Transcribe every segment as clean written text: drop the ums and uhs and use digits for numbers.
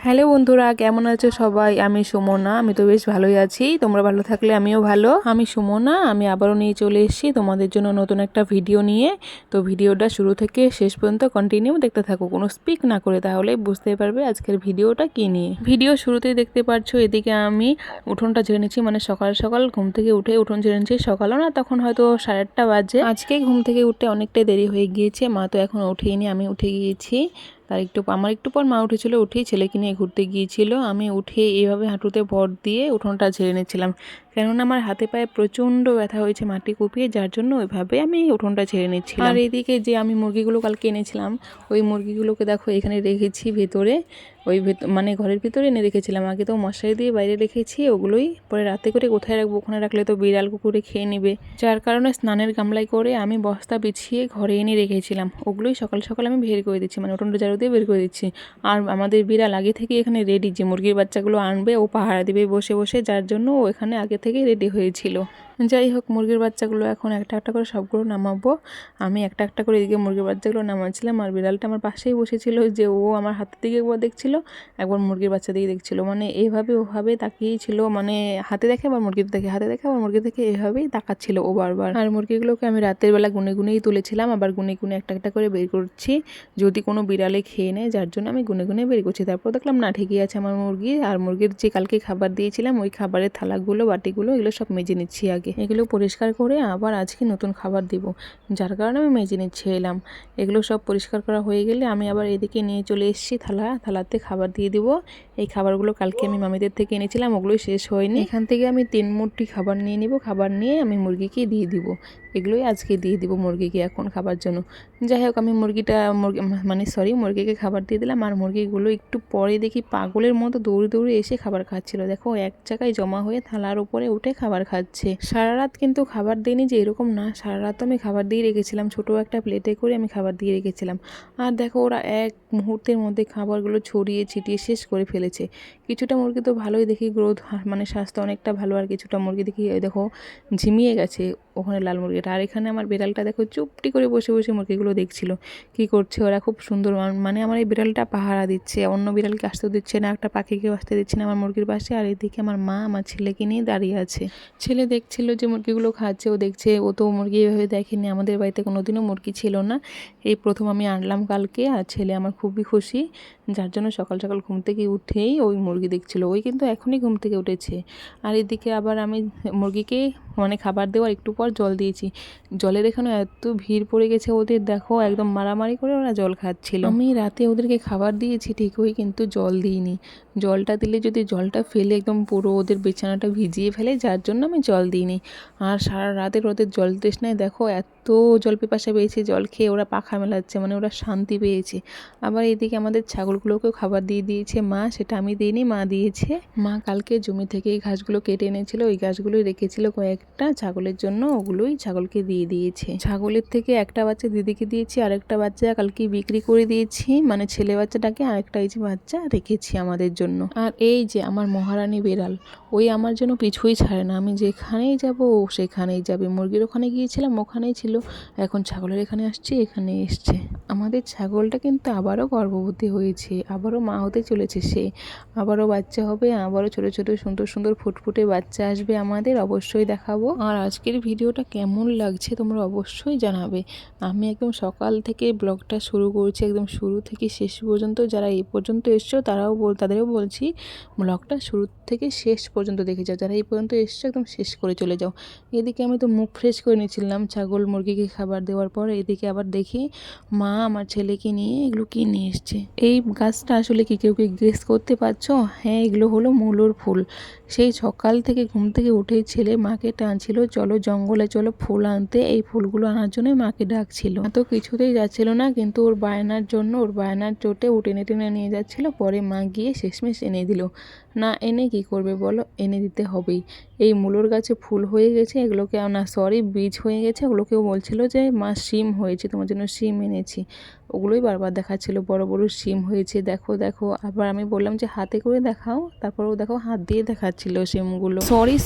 Hello বন্ধুরা, কেমন আছো সবাই? আমি সুমনা। আমি তো বেশ ভালোই আছি। তোমরা ভালো থাকলে আমিও ভালো। আমি সুমনা। আমি আবারও নিয়ে চলে এসেছি তোমাদের জন্য নতুন একটা ভিডিও নিয়ে। তো ভিডিওটা শুরু থেকে শেষ পর্যন্ত কন্টিনিউ দেখতে থাকো, কোনো স্পিক না করে, তাহলে বুঝতে পারবে আজকের ভিডিওটা কী নিয়ে। ভিডিও শুরুতেই দেখতে পাচ্ছো এদিকে আমি উঠোনটা ঝেড়ে নিচ্ছি, মানে সকাল সকাল ঘুম থেকে উঠে উঠোন ঝেড়ে নিচ্ছি। সকালও না, তখন হয়তো 8:30 বাজে। আজকে ঘুম থেকে উঠতে অনেকটাই দেরি হয়ে গিয়েছে। মা তো এখন উঠেইনি, আমি উঠে গিয়েছি। তার আমার একটু পর মা উঠেছিল, উঠেই ছেলেকে নিয়ে ঘুরতে গিয়েছিল। আমি উঠে এইভাবে হাঁটুতে ভর দিয়ে উঠোনটা ঝেড়ে নিচ্ছিলাম, কেননা আমার হাতে পায়ে প্রচণ্ড ব্যথা হয়েছে মাটি কুপিয়ে, যার জন্য ওইভাবে আমি উঠোনটা ঝেড়ে নিচ্ছিলাম। আর এইদিকে যে আমি মুরগিগুলো কালকে এনেছিলাম, ওই মুরগিগুলোকে দেখো এখানে রেখেছি ভেতরে, মানে ঘরের ভিতরে এনে রেখেছিলাম। আগে তো মশারি দিয়ে বাইরে রেখেছি, ওগুলোই পরে রাতে করে কোথায় রাখবো, ওখানে রাখলে তো বিড়াল কুকুরে খেয়ে নেবে, যার কারণে স্নানের গামলায় করে আমি বস্তা বিছিয়ে ঘরে এনে রেখেছিলাম। ওগুলোই সকাল সকাল আমি বের করে দিচ্ছি, মানে উঠোনটা ঝাড়ু দিয়ে বের করে দিচ্ছি। আর আমাদের বিড়াল আগে থেকে এখানে রেডি, যে মুরগির বাচ্চাগুলো আনবে ও পাহারা দিবে বসে বসে, যার জন্য ও এখানে আগে থেকে রেডি হয়েছিল। যাই হোক, মুরগির বাচ্চাগুলো এখন একটা একটা করে সবগুলো নামাবো। আমি একটা একটা করে এদিকে মুরগির বাচ্চাগুলো নামাচ্ছিলাম, আর বিড়ালটা আমার পাশেই বসেছিল, যে ও আমার হাতের দিকে একবার দেখছিল, একবার মুরগির বাচ্চা দিকে দেখছিল, মানে এইভাবে ওভাবে তাকিয়েই ছিল, মানে হাতে দেখে আবার মুরগির দেখে, হাতে দেখে আবার মুরগি দেখে, এভাবেই তাকাচ্ছিল ও বারবার। আর মুরগিগুলোকে আমি রাতের বেলা গুনে গুনেই তুলেছিলাম, আবার গুনে গুনে একটা একটা করে বের করছি, যদি কোনো বিড়ালে খেয়ে নেয়, যার জন্য আমি গুনে গুনে বের করছি। তারপর দেখলাম না, ঠিকই আছে আমার মুরগি। আর মুরগির যে কালকে খাবার দিয়েছিলাম, ওই খাবারের থালাগুলো বাটিগুলো এগুলো সব মেজে নিচ্ছি আগে, এগুলো পরিষ্কার করে আবার আজকে নতুন খাবার দিব, যার কারণে আমি মেজে নিচ্ছি এলাম। এগুলো সব পরিষ্কার করা হয়ে গেলে আমি আবার এদিকে নিয়ে চলে এসেছি থালাতে খাবার দিয়ে দিব। এই খাবারগুলো কালকে আমি মামিদের থেকে এনেছিলাম, ওগুলোই শেষ হয়নি। এখান থেকে আমি 3 মুঠি খাবার নিয়ে নিব, খাবার নিয়ে আমি মুরগিকে দিয়ে দিব। এগুলোই আজকে দিয়ে দিব মুরগিকে এখন খাবার জন্য। যাই হোক, আমি মুরগিকে খাবার দিয়ে দিলাম। আর মুরগিগুলো একটু পরে দেখি পাগলের মতো দৌড়ে দৌড়ে এসে খাবার খাচ্ছিল। দেখো এক জায়গায় জমা হয়ে থালার উপরে উঠে খাবার খাচ্ছে। সারা রাত কিন্তু খাবার দিইনি যে, এরকম না, সারা রাত আমি খাবার দিয়ে রেখেছিলাম, ছোটো একটা প্লেটে করে আমি খাবার দিয়ে রেখেছিলাম। আর দেখো ওরা এক মুহূর্তের মধ্যে খাবারগুলো ছড়িয়ে ছিটিয়ে শেষ করে ফেলেছে। কিছুটা মুরগি তো ভালোই দেখি গ্রোথ, মানে স্বাস্থ্য অনেকটা ভালো, আর কিছুটা মুরগি দেখি দেখো ঝিমিয়ে গেছে ওখানে লাল মুরগিটা। আর এখানে আমার বিড়ালটা দেখো চুপটি করে বসে বসে মুরগিগুলো দেখছিল কি করছে ওরা, খুব সুন্দর। মানে আমার এই বিড়ালটা পাহারা দিচ্ছে, অন্য বিড়ালকে আসতে দিচ্ছে না, একটা পাখিকেও আসতে দিচ্ছে না আমার মুরগির পাশে। আর এদিকে আমার মা আমার ছেলেকে নিয়ে দাঁড়িয়ে আছে। ছেলে দেখছিল যে মুরগিগুলো খাচ্ছে, ও দেখছে, ও তো মুরগি এভাবে দেখেনি, আমাদের বাড়িতে কোনোদিনও মুরগি ছিল না, এই প্রথম আমি আনলাম কালকে। আর ছেলে আমার খুবই খুশি, যার জন্য সকাল সকাল ঘুম থেকে উঠেই ওই মুরগি দেখছিল। ওই কিন্তু এখনই ঘুম থেকে উঠেছে। আর এদিকে আবার আমি মুরগিকে মানে খাবার দেওয়ার একটু পর জল দিয়েছি। জলের এখানে এত ভিড় পড়ে গেছে ওদের, দেখো একদম মারামারি করে ওরা জল খাচ্ছিল। আমি রাতে ওদেরকে খাবার দিয়েছি ঠিকই, কিন্তু জল দিইনি। জলটা দিলে যদি জলটা ফেলে একদম পুরো ওদের বিছানাটা ভিজিয়ে ফেলে, যার জন্য আমি জল দিইনি। আর সারা রাতের ওদের জল তৃষ্ণায় দেখো এত জল পিপাসা পেয়েছে, জল খেয়ে ওরা পাখা মেলাচ্ছে, মানে ওরা শান্তি পেয়েছে। আবার এদিকে আমাদের ছাগলগুলোকেও খাবার দিয়ে দিয়েছে মা, সেটা আমি দিইনি, মা দিয়েছে। মা কালকে জমি থেকে এই ঘাসগুলো কেটে এনেছিল, ওই ঘাসগুলোই রেখেছিল কয়েকটা ছাগলের জন্য, ওগুলোই ছাগলকে দিয়ে দিয়েছে। ছাগলের থেকে একটা বাচ্চা দিদিকে দিয়েছি, আরেকটা বাচ্চা কালকে বিক্রি করে দিয়েছি, মানে ছেলে বাচ্চাটাকে, আরেকটা এই যে বাচ্চা রেখেছি আমাদের জন্য। আর এই যে আমার মহারানী বিড়াল, ওই আমার জন্য পিছুই ছাড়ে না, আমি যেখানেই যাব ও সেখানেই যাবে। মুরগির ওখানে গিয়েছিলাম, ওখানেই ছিল, এখন ছাগলের এখানে আসছে, এখানে এসছে। আমাদের ছাগলটা কিন্তু আবারও গর্ভবতী হয়েছে, আবারও মা হতে চলেছে সে, আবারও বাচ্চা হবে, আবারও ছোটো ছোটো সুন্দর সুন্দর ফুটফুটে বাচ্চা আসবে আমাদের, অবশ্যই দেখাবো। আর আজকের ভিডিওটা কেমন লাগছে তোমরা অবশ্যই জানাবে। আমি একদম সকাল থেকে ব্লগটা শুরু করছি, একদম শুরু থেকে শেষ পর্যন্ত। যারা এই পর্যন্ত এসছো তাদেরও বলছি ব্লগটা শুরু থেকে শেষ পর্যন্ত দেখে যাও, যারা এই পর্যন্ত এসছো একদম শেষ করে চলে যাও। এদিকে আমি তো মুখ ফ্রেশ করে নিয়েছিলাম ছাগল মুরগিকে খাবার দেওয়ার পর, এদিকে আবার দেখি মা আমার ছেলেকে নিয়ে এগুলো কি নিয়ে এসছে। এই গাছটা আসলে কি কেউ কি গেস করতে পারছো? হ্যাঁ, এগুলো হলো মূলোর ফুল। সেই সকাল থেকে ঘুম থেকে উঠেই ছেলে মাকে টানছিল, চলো জঙ্গলে চলো ফুল আনতে, এই ফুলগুলো আনার জন্যই মাকে ডাকছিল। তো কিছুতেই যাচ্ছিল না, কিন্তু ওর বায়নার জন্য, ওর বায়নার চোটে ও টেনে টেনে নিয়ে যাচ্ছিল। পরে মা গিয়ে শেষমেশ এনে দিল। না এনে কি করবে বলো, এনে দিতে হবেই। এই মূলোর গাছে ফুল হয়ে গেছে, এগুলোকে বীজ হয়ে গেছে, ওগুলোকেও বলছিল যে মা শিম হয়েছে, তোমার জন্য শিম এনেছি। ওগুলোই বারবার দেখাচ্ছিল। বড় বড় শিম হয়েছে, দেখো দেখো। আবার আমি বললাম যে হাতে করে দেখাও, তারপর ও দেখো হাত দিয়ে দেখাচ্ছিল শিমগুলো।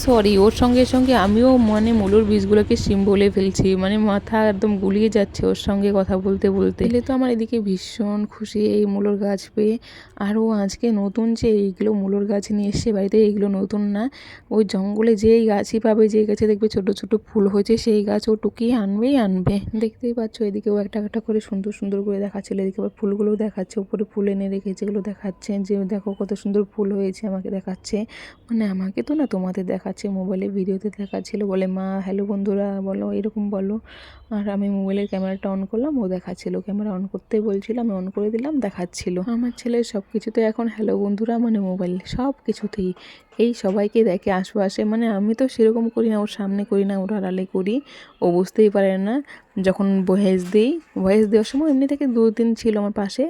সরি ওর সঙ্গে সঙ্গে আমিও মানে মূলোর বীজগুলোকে শিম বলে ফেলছি, মানে মাথা একদম গুলিয়ে যাচ্ছে ওর সঙ্গে কথা বলতে বলতে। এলে তো আমার এদিকে ভীষণ খুশি এই মূলোর গাছ পেয়ে। আর ও আজকে নতুন যে এইগুলো মূলোর গাছ নিয়ে এসছে বাড়িতে, এইগুলো নতুন না, ওই জঙ্গলে যেই গাছই পাবে, যেই গাছে দেখবে ছোট ছোট ফুল হয়েছে, সেই গাছ ও টুকিয়ে আনবে। দেখতেই পাচ্ছ এদিকে ও একটা একটা করে সুন্দর সুন্দর করে দেখাচ্ছিল। এদিকে আবার ফুলগুলোও দেখাচ্ছে, উপরে ফুল এনে রেখেছে, এগুলো দেখাচ্ছে যে দেখো কত সুন্দর ফুল হয়েছে, আমাকে দেখাচ্ছে। মানে আমাকে তো না, তোমাদের দেখাচ্ছে, মোবাইলে ভিডিওতে দেখাচ্ছিল। বলে মা হ্যালো বন্ধুরা বলো, এরকম বলো। আর আমি মোবাইলের ক্যামেরাটা অন করলাম, ও দেখাচ্ছিল। ক্যামেরা অন করতে বলছিল, আমি অন করে দিলাম, দেখাচ্ছিল। আমার ছেলের সব কিছুতে এখন হ্যালো বন্ধুরা মানে মোবাইল, সব কিছুতেই এই সবাইকে দেখে আশেপাশে। মানে আমি তো সেরকম করি না, ওর সামনে করি না, ওর আড়ালে করি। ও বুঝতেই পারে না। যখন ভয়েস দেওয়ার সময় এমনি থেকে 2 দিন ছিল আমার পাশে,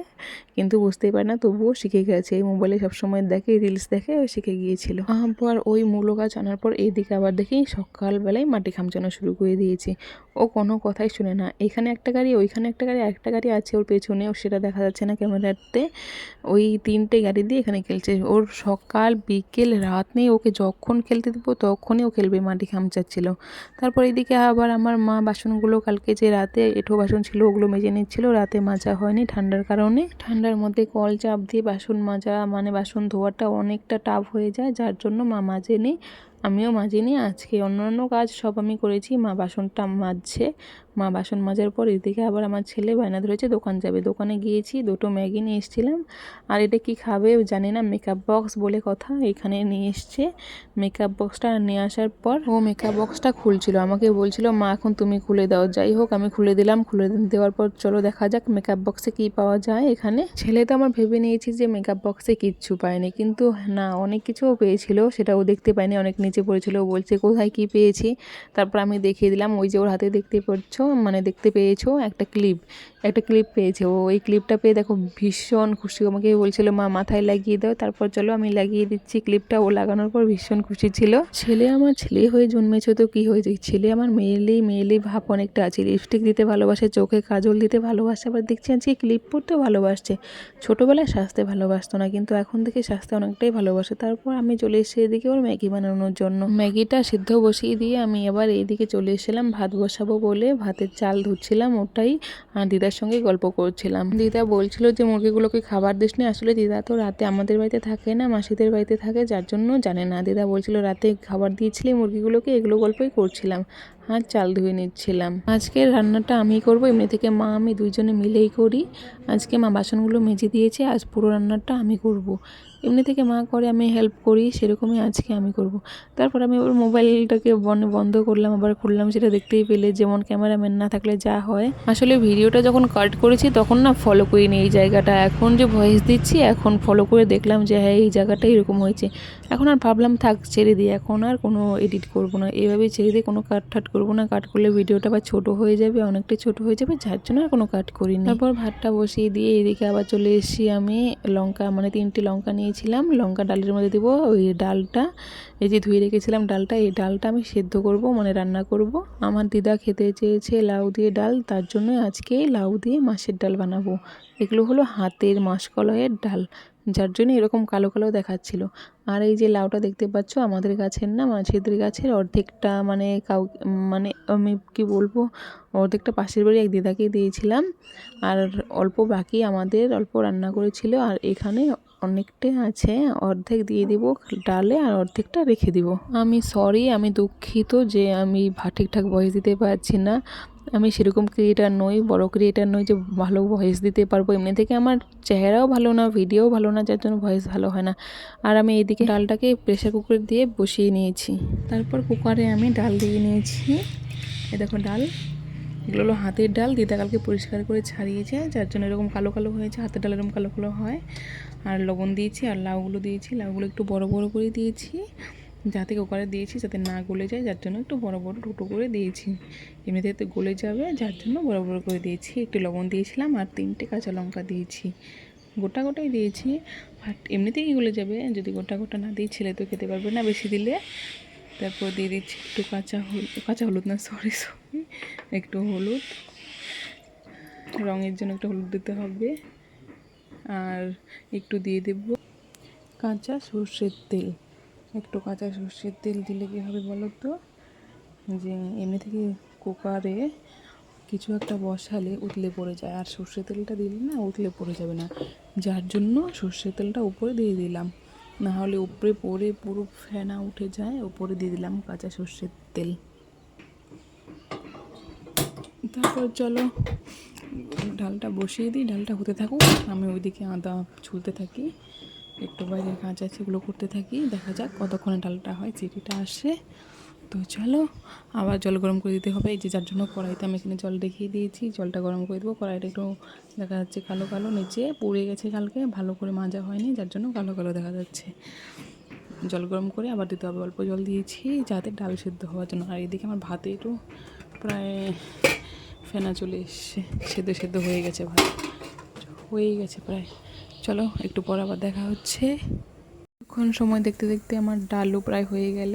কিন্তু বুঝতেই পারে না, তবুও শিখে গেছে। এই মোবাইলে সবসময় দেখে, রিলস দেখে ও শিখে গিয়েছিল। আবার ওই মূলো গাছ আনার পর এইদিকে আবার দেখি সকালবেলায় মাটি খামচানো শুরু করে দিয়েছে। ও কোনো কথাই শুনে না। এখানে একটা গাড়ি, ওইখানে একটা গাড়ি আছে ওর পেছনে, ও সেটা দেখা যাচ্ছে না ক্যামেরাতে। ওই 3টে গাড়ি দিয়ে এখানে খেলছে। ওর সকাল বিকেল রাত নেই, ওকে যখন খেলতে দেবো তখনই ও খেলবে, মাটি খামচাচ্ছিল। তারপর এইদিকে আবার আমার মা বাসনগুলো কালকে যে রাতে এঁঠো বাসন ছিল ওগুলো মেজে নিচ্ছিল, রাতে মাজা হয়নি ঠান্ডার কারণে। ঠান্ডার মধ্যে কল চাপ দিয়ে বাসন মাজা মানে বাসন ধোয়াটা অনেকটা টাফ হয়ে যায়, যার জন্য মা মাজেনি, আমিও মাজিনি আজকে। অন্যান্য কাজ সব আমি করেছি, মা বাসনটা মাজছে। মা বাসন মাজার পর এদিকে আবার আমার ছেলে বায়না ধরেছে দোকান যাবে। দোকানে গিয়েছি, 2টো ম্যাগি নিয়ে এসেছিলাম। আর এটা কি খাবে জানি না, মেকআপ বক্স বলে কথা, এখানে নিয়ে এসছে। মেকআপ বক্সটা নিয়ে আসার পর ও মেকআপ বক্সটা খুলছিল, আমাকে বলছিল মা এখন তুমি খুলে দাও। যাই হোক আমি খুলে দিলাম। খুলে দেওয়ার পর চলো দেখা যাক মেকআপ বক্সে কি পাওয়া যায় এখানে। ছেলে তো আমার ভেবে নিয়েছি যে মেকআপ বক্সে কিচ্ছু পায়নি, কিন্তু না, অনেক কিছুও পেয়েছিল, সেটাও দেখতে পাইনি, অনেক নিচে পড়েছিল। ও বলছে কোথায় কি পেয়েছি। তারপর আমি দেখিয়ে দিলাম, ওই যে ওর হাতে দেখতে পেয়েছো একটা ক্লিপ পেয়েছে। ও এই ক্লিপটা পেয়ে দেখো ভীষণ খুশি, আমাকে বলছিল মা মাথায় লাগিয়ে দাও। তারপর চলো আমি লাগিয়ে দিচ্ছি ক্লিপটা। ও লাগানোর পর ভীষণ খুশি ছিল। আমার ছেলে হয়ে জন্মেছে তো কি হয়েছে, ছেলে আমার মেয়েলি ভাব অনেকটা আছে। লিপস্টিক দিতে ভালোবাসে, চোখে কাজল দিতে ভালোবাসে, আবার দেখছি আজকে ক্লিপ পরতেও ভালোবাসছে। ছোটোবেলায় সাজতে ভালোবাসতো না, কিন্তু এখন থেকে সাজতে অনেকটাই ভালোবাসে। তারপর আমি চলে এসেছি এদিকে ওর ম্যাগি বানানোর জন্য। ম্যাগিটা সিদ্ধ বসিয়ে দিয়ে আমি এবার এইদিকে চলে এসেছিলাম ভাত বসাবো বলে। ভাতের চাল ধুচ্ছিলাম, ওটাই দিদার সঙ্গে গল্প করছিলাম। দিদা বলছিল যে মুরগিগুলোকে খাবার দিস নি। আসলে দিদা তো রাতে আমাদের বাড়িতে থাকে না, মাসিদের বাড়িতে থাকে, যার জন্য জানে না। দিদা বলছিল রাতে খাবার দিয়েছিলি মুরগিগুলোকে, এগুলো গল্পই করছিলাম। আর চাল ধুয়ে নিচ্ছিলাম। আজকের রান্নাটা আমি করব, এমনি থেকে মা আমি দুইজনে মিলেই করি। আজকে মা বাসনগুলো মেজে দিয়েছে, আজ পুরো রান্নাটা আমি করব। এমনি থেকে মা করে, আমি হেল্প করি, সেরকমই আজকে আমি করব। তারপর আমি ওর মোবাইলটাকে বন্ধ করলাম, আবার খুললাম, সেটা দেখতেই পেলে যেমন ক্যামেরাম্যান না থাকলে যা হয়। আসলে ভিডিওটা যখন কাট করেছি তখন না ফলো করিনি এই জায়গাটা, এখন যে ভয়েস দিচ্ছি এখন ফলো করে দেখলাম যে হ্যাঁ এই জায়গাটা এরকম হয়েছে। এখন আর ভাবলাম থাক ছেড়ে দিই, এখন আর কোনো এডিট করব না, এভাবেই ছেড়ে দিয়ে কোনো কাট করব না। কাট করলে ভিডিওটা আবার ছোটো হয়ে যাবে, অনেকটাই ছোটো হয়ে যাবে, যার জন্য আর কোনো কাট করিনি। তারপর ভাতটা বসিয়ে দিয়ে এদিকে আবার চলে এসেছি আমি। লঙ্কা মানে 3টে লঙ্কা নিয়েছিলাম, লঙ্কা ডালের মধ্যে দেবো। ওই ডালটা এই যে ধুয়ে রেখেছিলাম ডালটা, এই ডালটা আমি সেদ্ধ করব মানে রান্না করব। আমার দিদা খেতে চেয়েছে লাউ দিয়ে ডাল, তার জন্য আজকে লাউ দিয়ে মাছের ডাল বানাবো। এগুলো হলো হাতের মাসকলাইয়ের ডাল, যার জন্য এরকম কালো কালো দেখাচ্ছিল। আর এই যে লাউটা দেখতে পাচ্ছ আমাদের গাছের না, মাছেদের গাছের অর্ধেকটা মানে মানে আমি কি বলবো, অর্ধেকটা পাশের বাড়ি এক দিদাকে দিয়েছিলাম, আর অল্প বাকি আমাদের, অল্প রান্না করেছিল। আর এখানে অনেকটাই আছে, অর্ধেক দিয়ে দিব ডালে আর অর্ধেকটা রেখে দিব। আমি দুঃখিত যে আমি ঠিকঠাক ভয়েস দিতে পারছি না। আমি সেরকম ক্রিয়েটার নই, বড় ক্রিয়েটার নই যে ভালো ভয়েস দিতে পারবো। এমনি থেকে আমার চেহারাও ভালো না, ভিডিও ভালো না, যার জন্য ভয়েস ভালো হয় না। আর আমি এইদিকে ডালটাকে প্রেসার কুকার দিয়ে বসিয়ে নিয়েছি। তারপর কুকারে আমি ডাল দিয়ে নিয়েছি। এই দেখো ডাল, এগুলো হলো হাতের ডাল, দিদা কালকে পরিষ্কার করে ছাড়িয়েছে, যার জন্য এরকম কালো কালো হয়েছে। হাতের ডাল এরকম কালো কালো হয়। আর লবণ দিয়েছি, আর লাউগুলো দিয়েছি, লাউগুলো একটু বড় বড় করে দিয়েছি, যাতে কুকারে দিয়েছি যাতে না গলে যায়, যার জন্য একটু বড় বড় টুকরো করে দিয়েছি। এমনিতে তো গলে যাবে, যার জন্য বড় বড় করে দিয়েছি। একটু লবণ দিয়েছিলাম আর 3টে কাঁচা লঙ্কা দিয়েছি, গোটাই দিয়েছি। আর এমনিতেই গলে যাবে, যদি গোটা না দিয়ে ছেলে তো খেতে পারবে না বেশি দিলে। তারপর দিয়ে দিচ্ছি একটু কাঁচা হলুদ, একটু হলুদ, রঙের জন্য একটু হলুদ দিতে হবে, আর একটু দিয়ে দেব কাঁচা সর্ষের তেল। একটু কাঁচা সর্ষের তেল দিলে কী হবে বলো তো, যে এমনি থেকে কুকারে কিছু একটা বসালে উতলে পড়ে যায়, আর সর্ষের তেলটা দিলে না উতলে পড়ে যাবে না, যার জন্য সর্ষের তেলটা উপরে দিয়ে দিলাম, না হলে উপরে পড়ে পুরো ফেনা উঠে যায়। উপরে দিয়ে দিলাম কাঁচা সর্ষের তেল। তারপর চলো ডালটা বসিয়ে দিই, ডালটা হতে থাকুক, আমি ওইদিকে আদা ছুলতে থাকি, একটু বাইরে কাজ আছে এগুলো করতে থাকি। দেখা যাক কতক্ষণে ডালটা হয়, চিটিটা আসে। তো চলো আবার জল গরম করে দিতে হবে, এই যে যার জন্য কড়াইতে আমি এখানে জল দেখিয়ে দিয়েছি, জলটা গরম করে দেবো। কড়াইটা একটু দেখা যাচ্ছে কালো কালো, নিচে পুড়ে গেছে, কালকে ভালো করে মাজা হয়নি, যার জন্য কালো কালো দেখা যাচ্ছে। জল গরম করে আবার দিতে হবে, অল্প জল দিয়েছি যাতে ডাল সেদ্ধ হওয়ার জন্য। আর এদিকে আমার ভাতে একটু প্রায় ফেনা চলে এসছে, সেদ্ধ হয়ে গেছে, ভাত হয়ে গেছে প্রায়। চলো একটু পর আবার দেখা হচ্ছে। এখন সময় দেখতে দেখতে আমার ডালও প্রায় হয়ে গেল।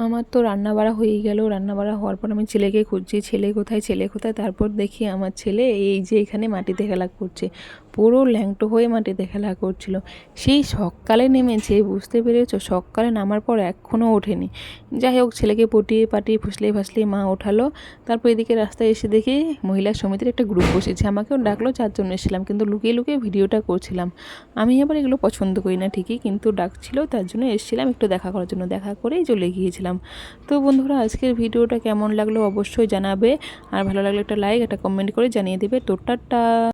আমার তো রান্না বাড়া হয়েই গেল। রান্না বাড়া হওয়ার পর আমি ছেলেকে খুঁজছি, ছেলে কোথায় ছেলে কোথায়। তারপর দেখি আমার ছেলে এই যে এখানে মাটিতে খেলা করছে, পুরো ল্যাংটো হয়ে মাটিতে খেলা করছিল। সেই সকালে নেমেছে, বুঝতে পেরেছো, সকালে নামার পর এখনও ওঠেনি। যাই হোক ছেলেকে পটিয়ে পাটিয়ে ফুসলিয়ে ফাসলিয়ে মা ওঠালো। তারপর এদিকে রাস্তায় এসে দেখি মহিলা সমিতির একটা গ্রুপ বসেছে, আমাকেও ডাকলো, 4 জন এসেছিলাম, কিন্তু লুকিয়ে লুকিয়ে ভিডিওটা করছিলাম। আমি আবার এগুলো পছন্দ করি না ঠিকই, কিন্তু ডাকছিল তার জন্য এসেছিলাম একটু দেখা করার জন্য, দেখা করেই চলে গিয়েছিলাম। তো বন্ধুরা আজকের ভিডিওটা কেমন লাগলো অবশ্যই জানাবে, আর ভালো লাগলে একটা লাইক একটা কমেন্ট করে জানিয়ে দেবে। তো টাটা।